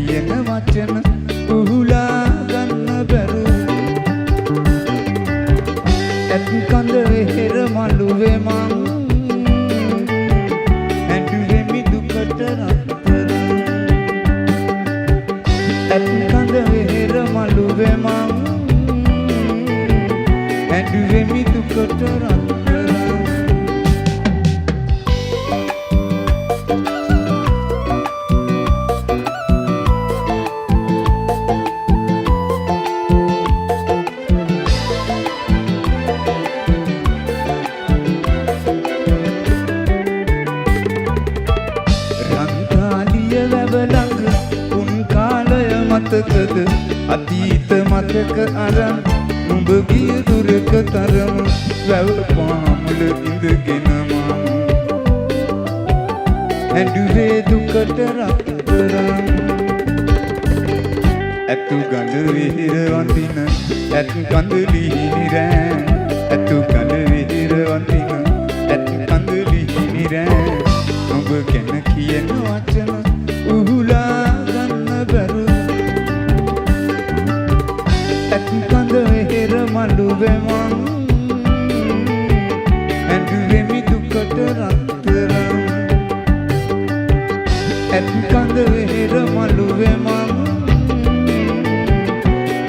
කියන වචන උහුලා ගන්න බැරුව ඇත් කඳ වෙහෙර මළුවේ මං ඇඬුවෙමි දුකට රත්තරන් ඇත් කඳ වෙහෙර මළුවේ මං ඇඬුවෙමි දුකට රත්තරන් අතීත මතක අරන් නුඹ ගිය දුරක තරම වැව පාමුල ඉඳගෙන මම ඇඬුවේ දුකට රත්තරන් ඇතු ගඳ විහිර වඳින ඇත් කඳුලි නිරෑ ඇතු ගඳ විහිර වඳින ඇත් කඳුලි නිරෑ නුඹ ගැන කියන වචන උහුලා ගන්න බැරුව ඇත් කඳ වෙහෙර මළුවේ මං ඇඬුවෙමි දුකට රත්තරන් ඇත් කඳ වෙහෙර මළුවේ මං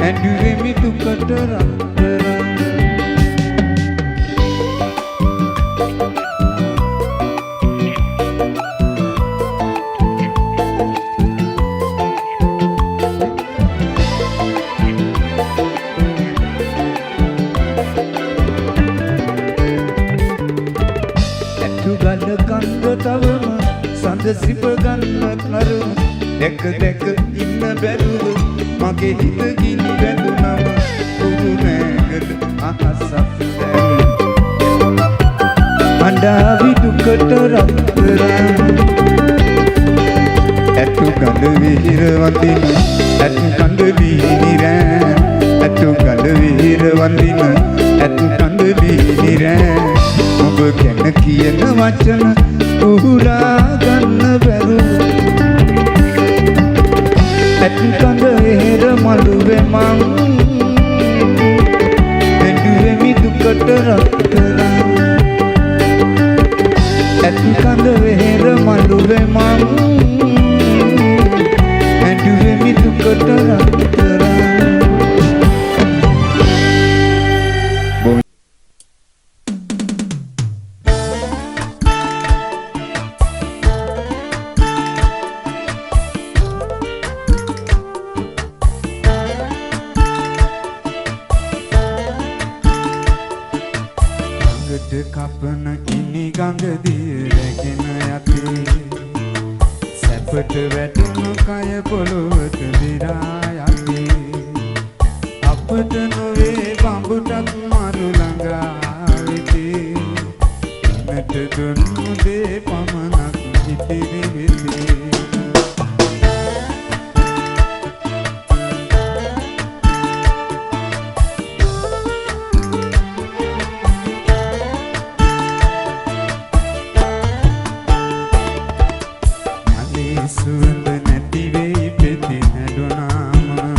ඇඬුවෙමි දුකට රත්තරන් තවම සඳ සිප ගන්න නරුම දැක දැක ඉන්න බැරුව මගේ හිත ගිනි වැදුනම උඩු නැගල අහසක් දැන අඬාවි දුකට රත්තරන් ඇතු ගඳ විහිර වඳින ඇත් කඳුලි නිරෑ ඇතු ගඳ විහිර වඳින ඇත් කඳුලි නිරෑ ඔබ ගැන කියන වචන උහුලා ගන්න බැරුව ඇත් කඳ වෙහෙර මළුවේ මං ඇඬුවෙමි දුකට රත්තරන් ඇත් කඳ වෙහෙර මළුවේ මං ඇඬුවෙමි දුකට රත්තරන් කපන ඉනි ගඟ දිය රැගෙන යති සැපට වැටුණු කය පොළොවට විරා යති අපට නොවේ බඹුටත් මරු ළඟා වෙති එමට දුන්නු දේ පමණක් ඉතිරි වෙති සුවඳ නැති වෙයි පෙති හැදුනාම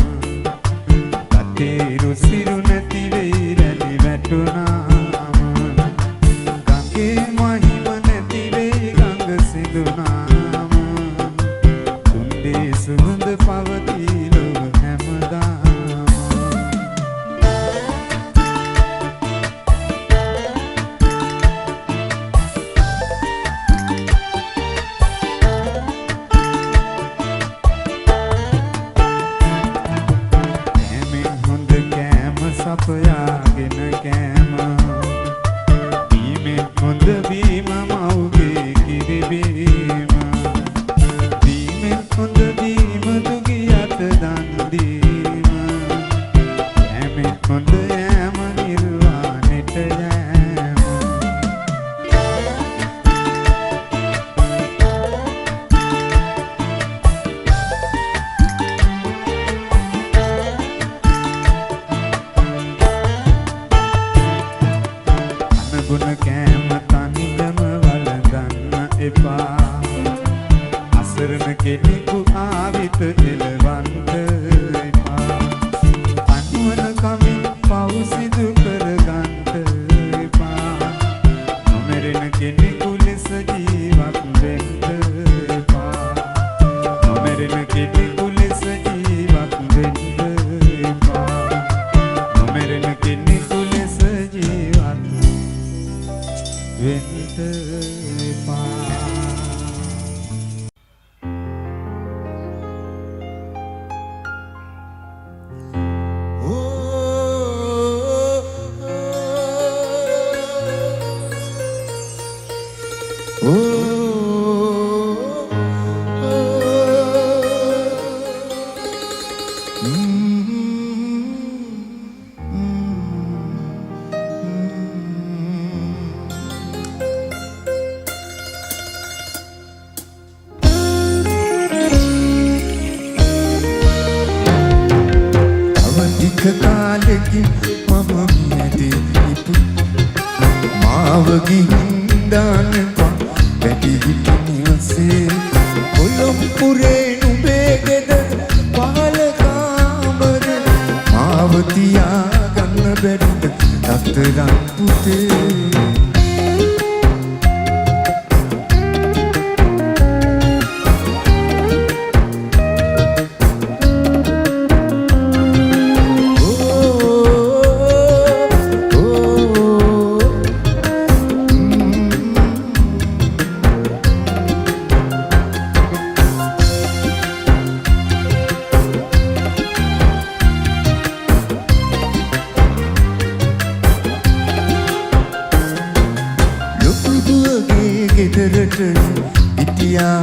කතේ රුසිරු නැති වෙයි රැලි වැටුනාම ගඟේ මහිම නැති වෙයි ගඟ සිඳුනාම තුන්දේ සුවඳ පවතී ලොව හැමදාම සපයාගෙන කෑම බීමෙන් හොඳ බීම මව්ගේ කිරි බීම බීමෙන් හොඳ බීම දුගී අත දන් දීම යෑමෙන් හොඳ යෑම නිර්වාණයට යෑම එළවන්ට එපා අනුවන කමින් පව් සිදු කරගන්ට එපා නොමැරෙන කෙනෙකු ලෙස ජීවත් වෙන්න එපා නොමැරෙන කෙනෙකු ලෙස ජීවත් වෙන්න එපා නොමැරෙන කෙනෙකු ලෙස ජීවත් වෙන්න එපා කාලෙකින් මම මියදී ඉපු මාව ගිහින් දානවා වැඩි හිටිනියසේ කොළඹුරේ නුඹේ ගෙදර පහල කාමර මාව තියාගන්න බැරිද රත්තරන් පුතේ ගෙදරට ඉතියා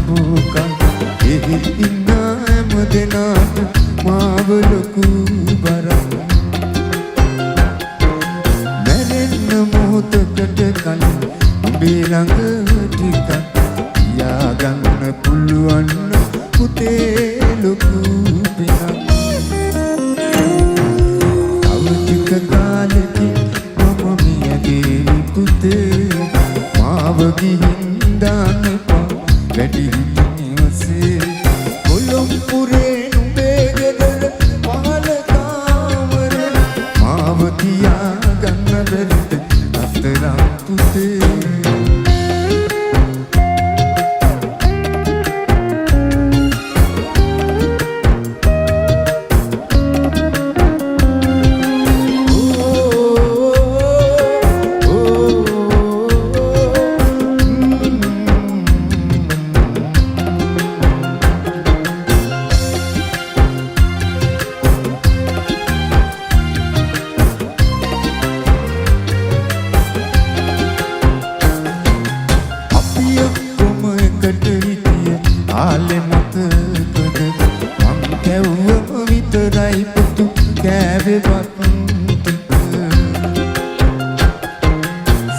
බෝකන් එහි ඉන්න හැම දෙනාට මාව ලොකු බරක් මැරෙන්න මොහොතකට කලින් උඹේ ළඟ ටිකක් තියාගන්න පුළුවන් පුතේ ලොකු පිනක් තව ටික කාලෙකින් මම මියගේ පුතේ මාව ගිහින් දානවා වැඩි හිටිනියසේ කොළඹුරේ නුඹේ ගෙදර පහල කාමර මාව තියාගන්න බැරිද රත්තරන් පුතේ ආලෙ මතකද මං කැව්වම විතරයි පුතු කෑවෙවත් ටික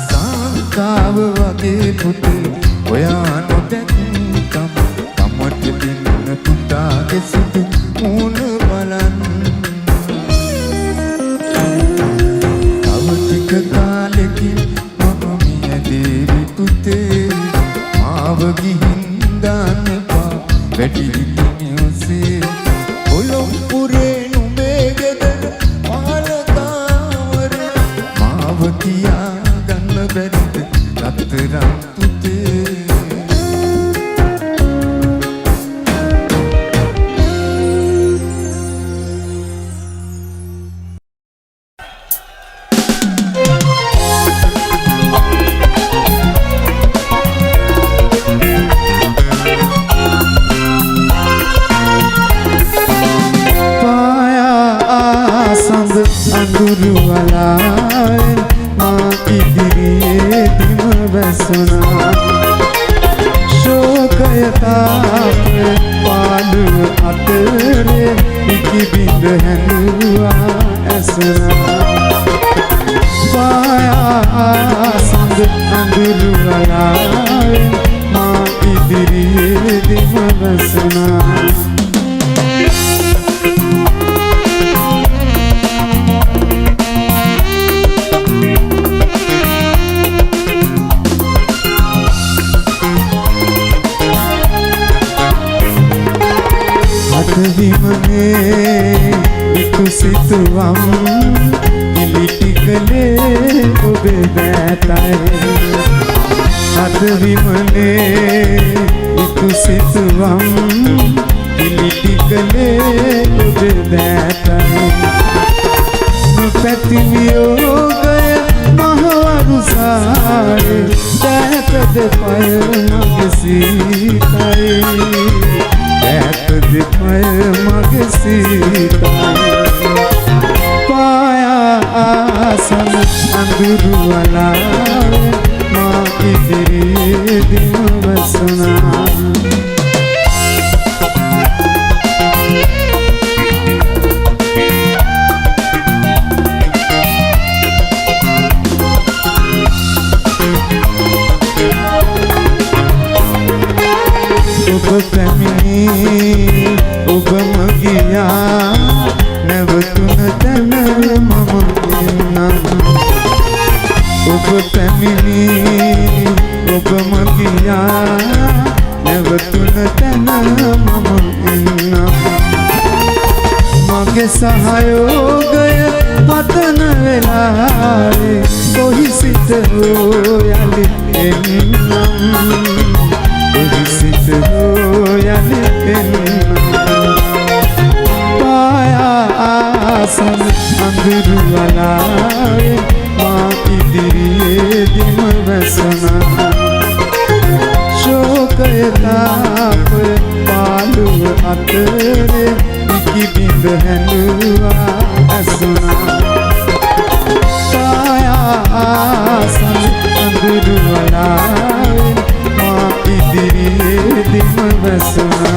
සංකාව වගේ පුතේ ඔයා නොදැක්කම තමට දෙන්න පුතාගේ සිට මූණ බලන්න තව ටික කාලෙකින් මම මියදී පුතේ මාව ගිහින් දානවා වැඩි හිටිනියසේ කොළඹුරේ නුඹේ ගෙදර පහල කාමර මාව තියාගන්න බැරිද රත්තරන් පුතේ අඳුරු වලාවෙන් මා ඉදිරියේදීම වැසුණා ශෝකය තාපය පාළුව අතරේ ඉකිබිඳ හැඳුවා ඇසුණා පායා සඳ අඳුරු වලාවෙන් මා ඉදිරියේදීම වැසුණා අතවිමනේ ඉකුසිතුවම් ඉලිටිකලේ ඔබේ බෑතයි අතවිමනේ ඉකුසිතුවම් ඉලිටිකලේ ඔබේ බෑතයි පැතිවියෝගය මහවරුසාරේ දැතද පය මගේ සීතයි දැතද පය මගේ සීතයි පායාසන අඳුරු වලාවේ මා ඉදිරියේදීම වසනා ඔබ පැමිණි ඔබම ගියා නැවතුන තැන මම එන්නම් ඔබ පැමිණි ඔබම ගියා නැවතුන තැන මම එන්නම් මගේ සහයෝගය පතන වෙලාවේ කොහි සිට යලි එන්නම් සිත යලි එන්නම් පායාසන අඳුරු වලාවේ මා ඉදිරියේදීම වැසනා ශෝකය තාපය පාළුව අතරේ ඉකිබිඳ හැඬුවා ඇසුනා පායාසන අඳුරු වලාවේ මා ඉදිරියේදීම වැසනා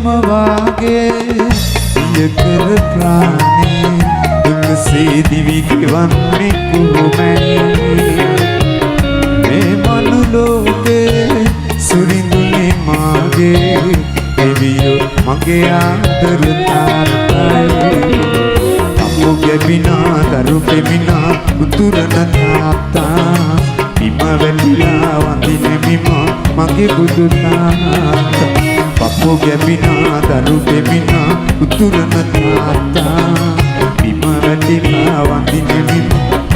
වාගේ යකර ප්‍රාණේ දුකසේ දිවි ගෙවන්නේ කුමැණි මේ මනුලෝකේ සුරිඳුනේ මාගේ එවියෝ මගේ ආදර තාත්තයි අපෝ ගැබිනා දරු පෙමිනා උතුරන තාත්තා බිම වැටිලා වඳින බිම මගේ බුදු තාත්තා පප්පෝ ගැබිනා දරු පෙමිනා උතුරන තාත්තා බිම වැටිලා වඳින බිම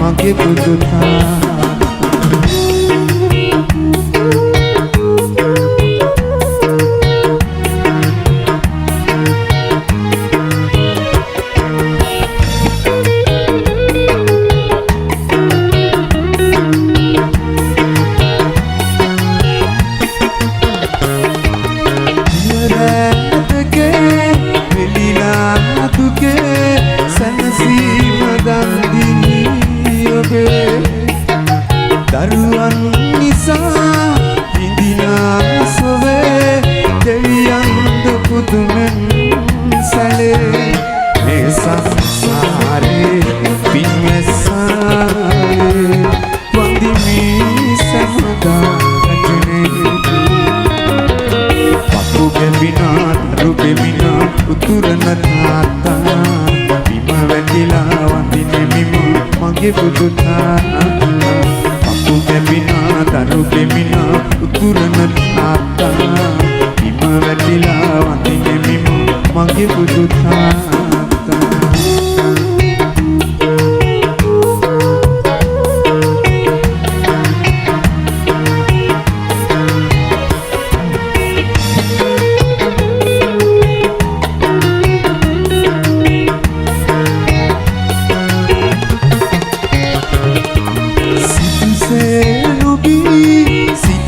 මගේ බුදු තාත්තා දරුවන් නිසා විඳිනා සොවේ දෙවියන්ද පුදුමෙන් සැලේ මේ සංසාරේ පින්වැස්සාරේ වන්දිමි සමදා රජනේ පපු ගැබිනා දරු පෙමිනා උතුරන තාත්තා බිම වැටිලා වඳින මිම මගේ බුදු තාත්තා ගැබිනා දරු පෙමිනා උතුරන තාත්තා බිම වැටිලා වඳින මිම මගේ බුදු තාත්තා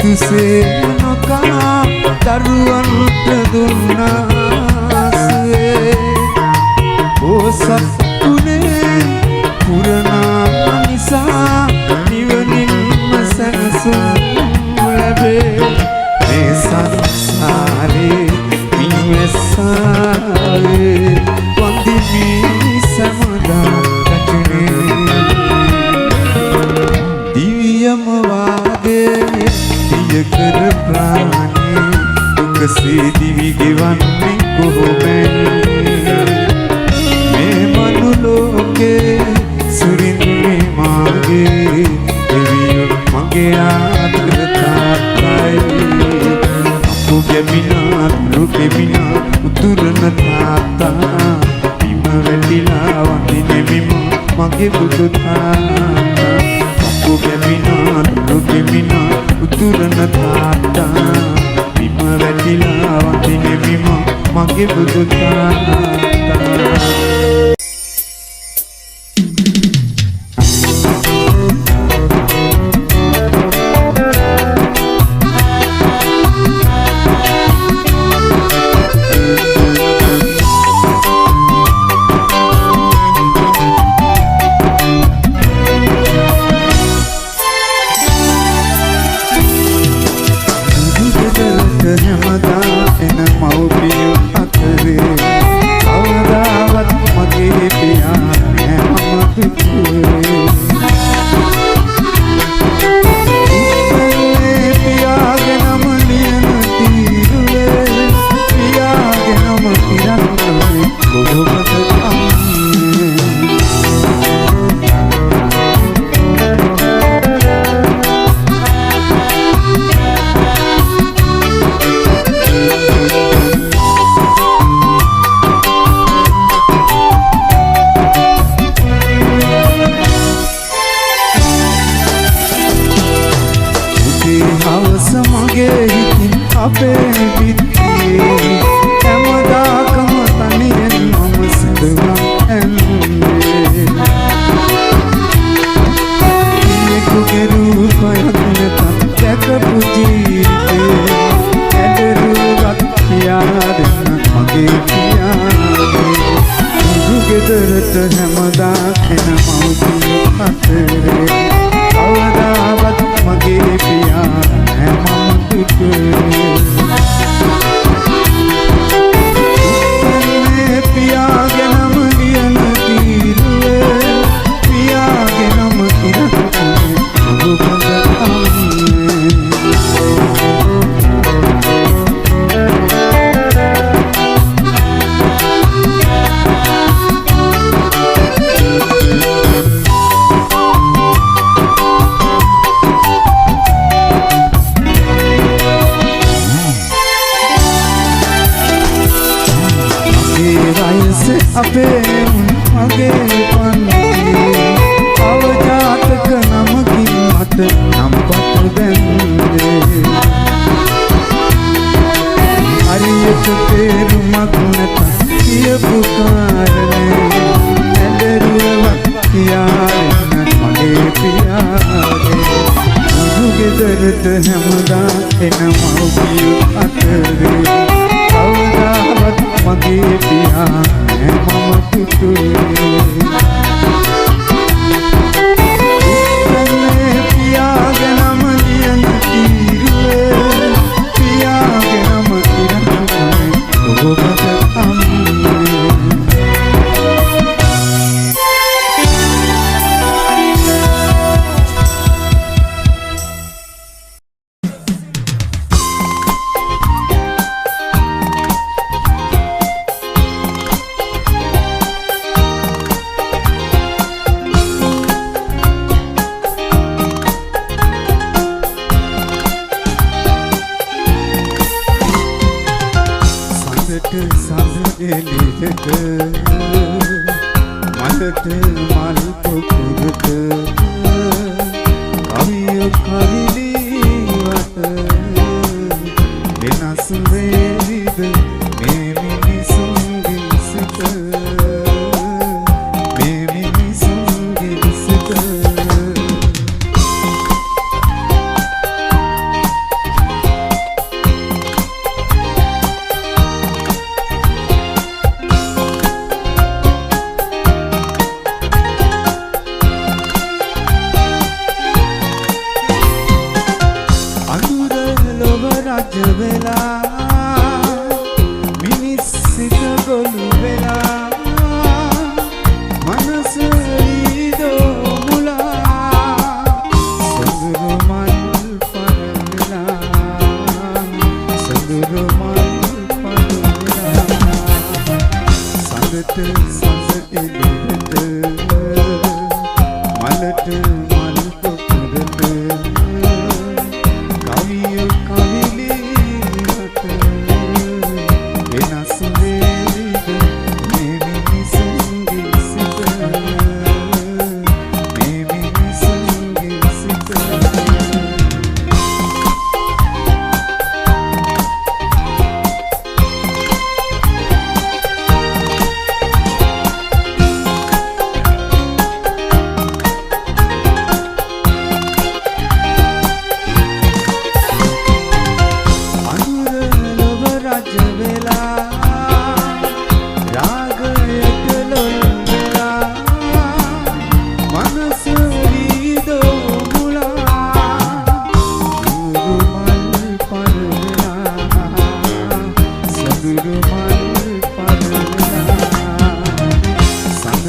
සිතුසේ නොකා දරුවන්ට දුන්නාසේ පොසත් උනේ පුරනා නිසා නිවනින්ම සැනසුම් ලැබේ මේ සංසාරේ මිනිස්සාවේ වන්දිමි මගේ බුදු තාත්තා අපු බැමිනා දුකෙමිනා උතුරන තාත්තා බිම වැටිලා වඳින්නේ බිම මගේ බුදු තාත්තා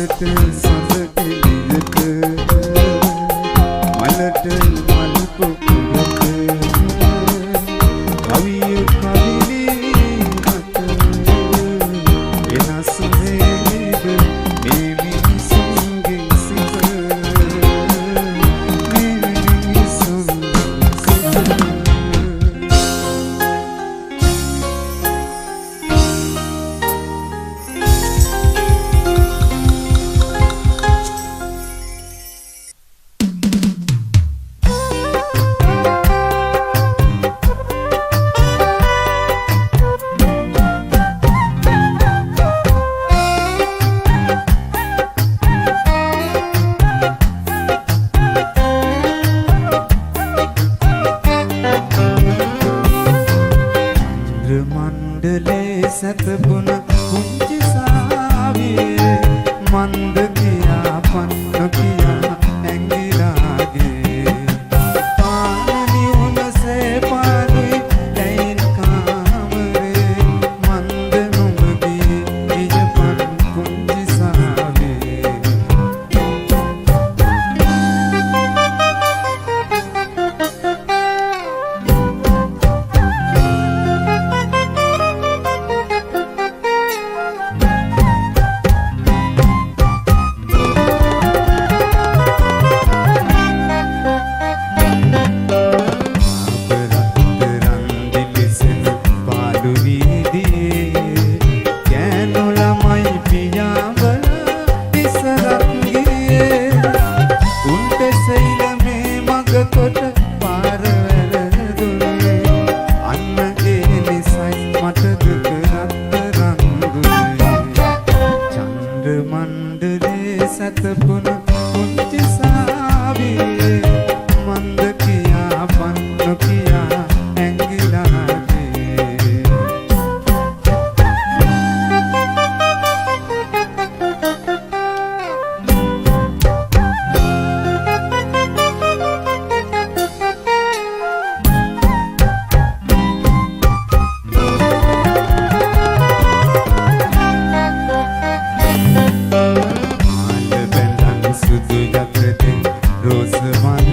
සඳට සඳ එළියට මලට මල් පොකුරට කවිය කවිලි මත වෙනස් වේද මේ මිනිසුන්ගේ සිත මේ මිනිසුන්ගේ සිත මණ්ඩලේ සැතපුන කුංචි සාවියේ මන්ද කියා පන්න කියා ඇඟිලාගේ පානනි උනසේ පාරුයි දැයින් කාමරේ මන්ද නුඹගේ ඉජපන් කුංචි සාවියේ මණ්ඩලේ සැතපුන කුංචි සාවියේ මන්ද කියා පන්න කියා ඇඟිලාගේ සුදු යකඩ රෝස වල්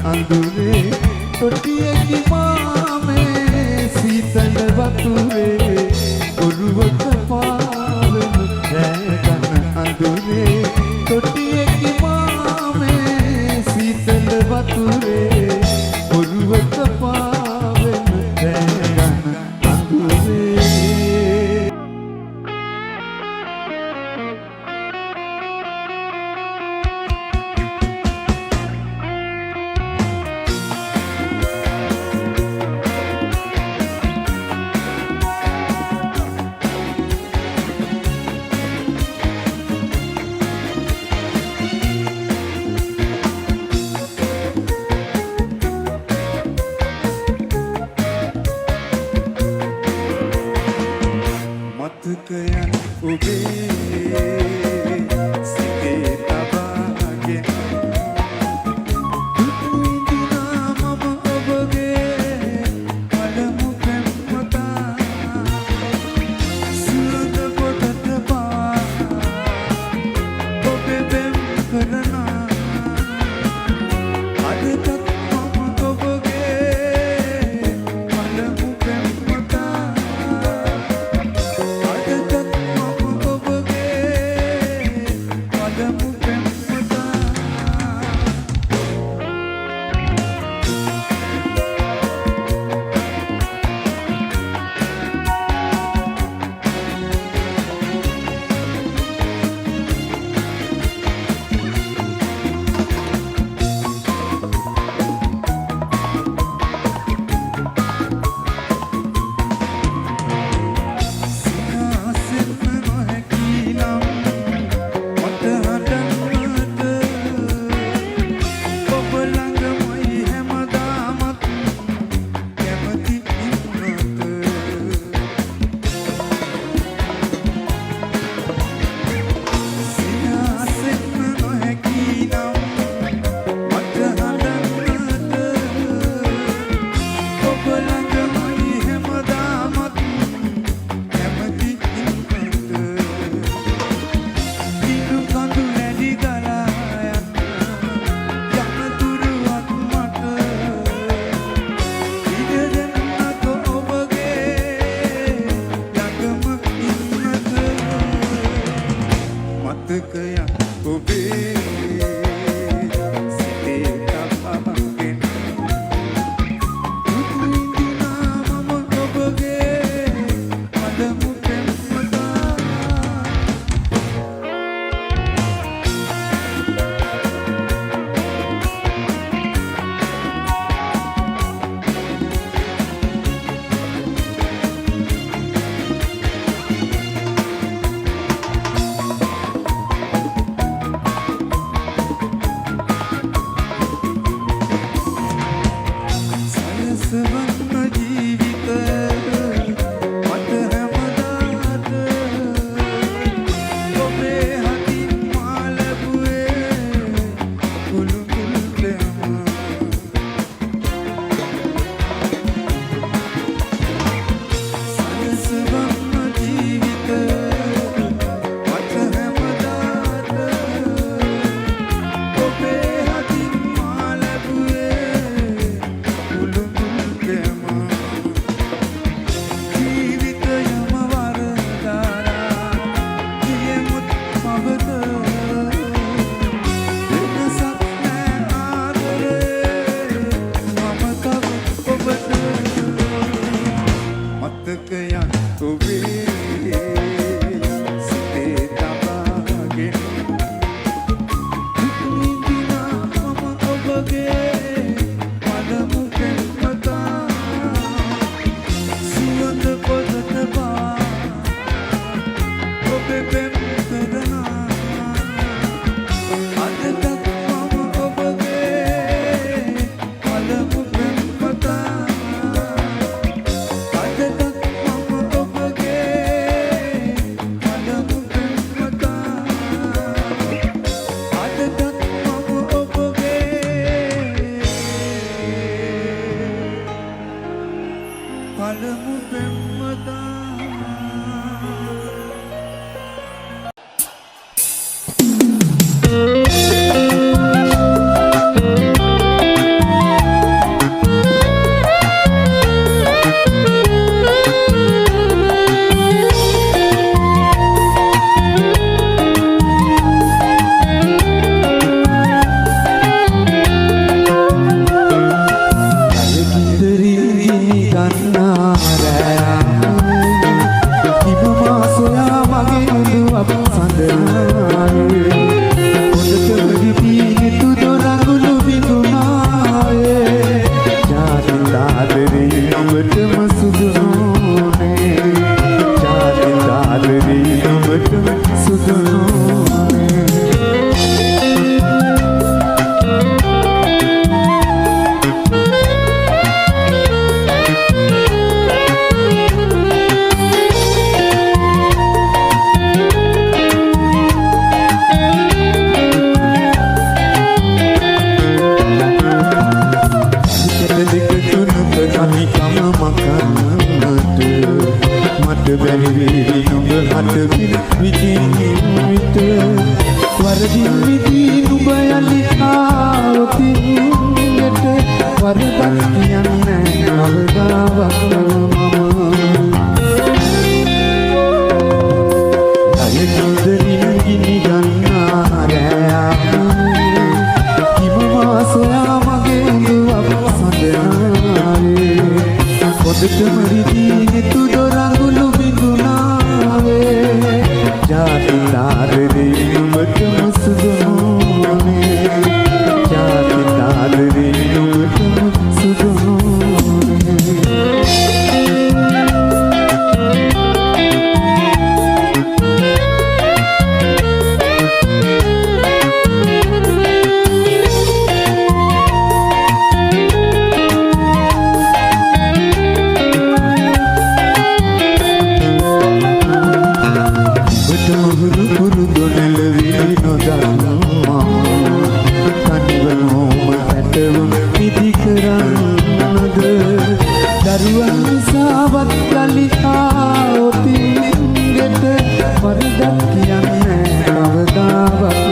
අඳුරේ තොටියකි මාමේ සීතල වතුරේ ඔරුවක පාවෙන රැගන අඳුරේ තොටියකි මාමේ සීතල වතුරේ ඔරුවක පාවෙන රැගන අඳුරේ ඔබටම රිදී තුදො රඟුළු බිඳුනාවේ ජාති තාදරේ ඔබටම සුදුනෝනේ ජාති තාදරේ ඔබටම සුදුනෝනේ දරුවන් සාවත් කලිහා ඔතින් ගෙට වරදක් කියන්නේ කවදාවත්